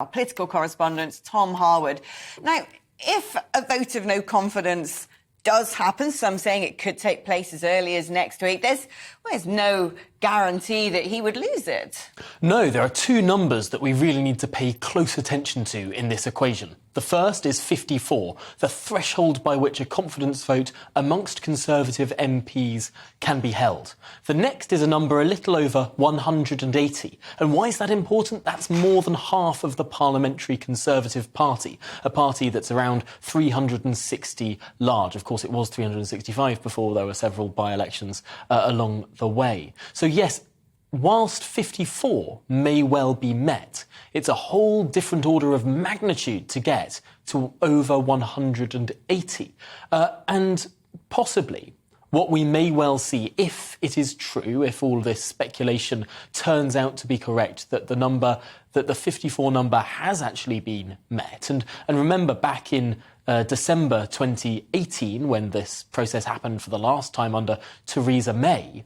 Our political correspondent, Tom Harwood. Now, if a vote of no confidence does happen, some saying it could take place as early as next week, there's no guarantee that he would lose it. No, there are two numbers that we really need to pay close attention to in this equation. The first is 54, the threshold by which a confidence vote amongst Conservative MPs can be held. The next is a number a little over 180. And why is that important? That's more than half of the Parliamentary Conservative Party, a party that's around 360 large. Of course, it was 365 before there were several by-elections along the way. So yes, whilst 54 may well be met, it's a whole different order of magnitude to get to over 180. And possibly what we may well see, if it is true, if all this speculation turns out to be correct, that the 54 number has actually been met. And remember, back in December 2018, when this process happened for the last time under Theresa May,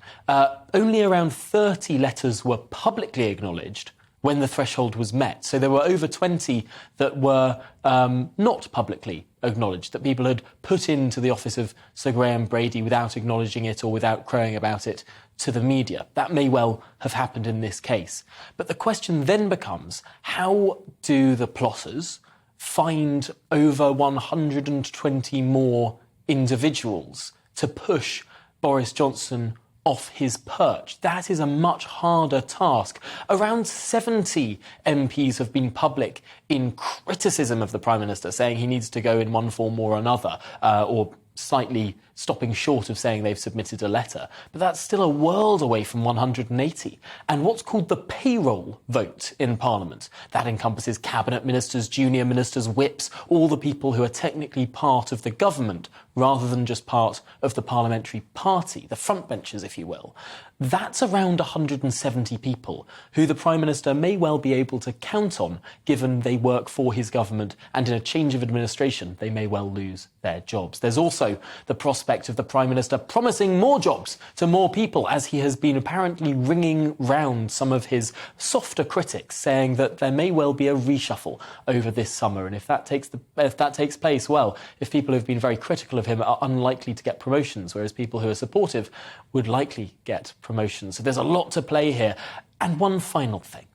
only around 30 letters were publicly acknowledged when the threshold was met. So there were over 20 that were not publicly acknowledged, that people had put into the office of Sir Graham Brady without acknowledging it or without crowing about it to the media. That may well have happened in this case. But the question then becomes, how do the plotters find over 120 more individuals to push Boris Johnson off his perch? That is a much harder task. Around 70 MPs have been public in criticism of the Prime Minister, saying he needs to go in one form or another, or slightly stopping short of saying they've submitted a letter. But that's still a world away from 180. And what's called the payroll vote in Parliament, that encompasses cabinet ministers, junior ministers, whips, all the people who are technically part of the government rather than just part of the parliamentary party, the frontbenchers, if you will. That's around 170 people who the Prime Minister may well be able to count on, given they work for his government, and in a change of administration, they may well lose their jobs. There's also the prospect of the Prime Minister promising more jobs to more people, as he has been apparently ringing round some of his softer critics, saying that there may well be a reshuffle over this summer. And if that takes place, well, if people who've been very critical of him are unlikely to get promotions, whereas people who are supportive would likely get promotions. So there's a lot to play here. And one final thing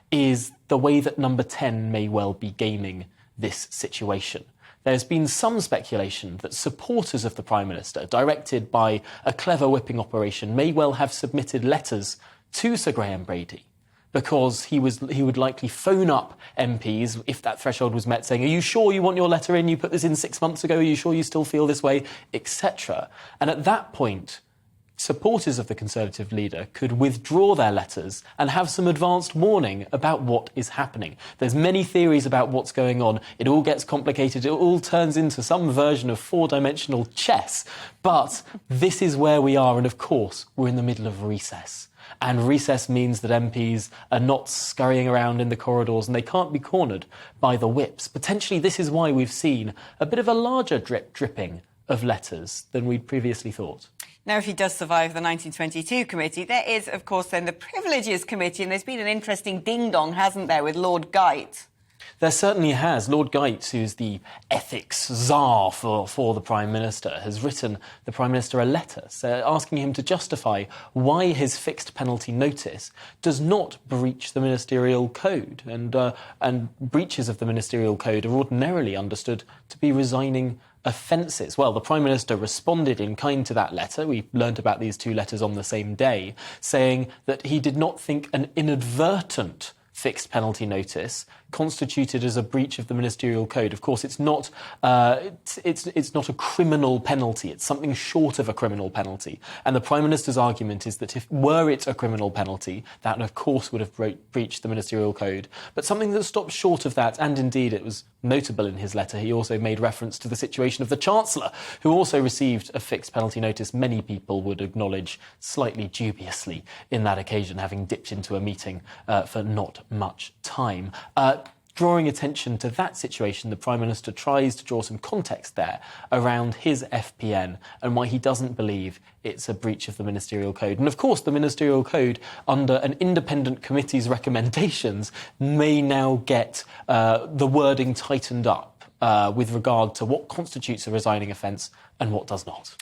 is the way that number 10 may well be gaming this situation. There's been some speculation that supporters of the Prime Minister, directed by a clever whipping operation, may well have submitted letters to Sir Graham Brady, because he would likely phone up MPs if that threshold was met, saying, are you sure you want your letter in? You put this in 6 months ago. Are you sure you still feel this way? Etc. And at that point, supporters of the Conservative leader could withdraw their letters and have some advanced warning about what is happening. There's many theories about what's going on. It all gets complicated. It all turns into some version of four-dimensional chess. But this is where we are. And of course, we're in the middle of recess. And recess means that MPs are not scurrying around in the corridors and they can't be cornered by the whips. Potentially, this is why we've seen a bit of a larger dripping of letters than we'd previously thought. Now, if he does survive the 1922 committee, there is, of course, then the Privileges Committee, and there's been an interesting ding-dong, hasn't there, with Lord Geidt? There certainly has. Lord Geidt, who's the ethics czar for the Prime Minister, has written the Prime Minister a letter asking him to justify why his fixed penalty notice does not breach the ministerial code. And breaches of the ministerial code are ordinarily understood to be resigning offences. Well, the Prime Minister responded in kind to that letter. We learnt about these two letters on the same day, saying that he did not think an inadvertent fixed penalty notice constituted as a breach of the ministerial code. Of course, it's not a criminal penalty. It's something short of a criminal penalty. And the Prime Minister's argument is that if were it a criminal penalty, that of course would have breached the ministerial code. But something that stopped short of that, and indeed it was notable in his letter, he also made reference to the situation of the Chancellor, who also received a fixed penalty notice many people would acknowledge slightly dubiously in that occasion, having dipped into a meeting for not much time. drawing attention to that situation, the Prime Minister tries to draw some context there around his FPN and why he doesn't believe it's a breach of the Ministerial Code. And of course, the Ministerial Code, under an independent committee's recommendations, may now get the wording tightened up with regard to what constitutes a resigning offence and what does not.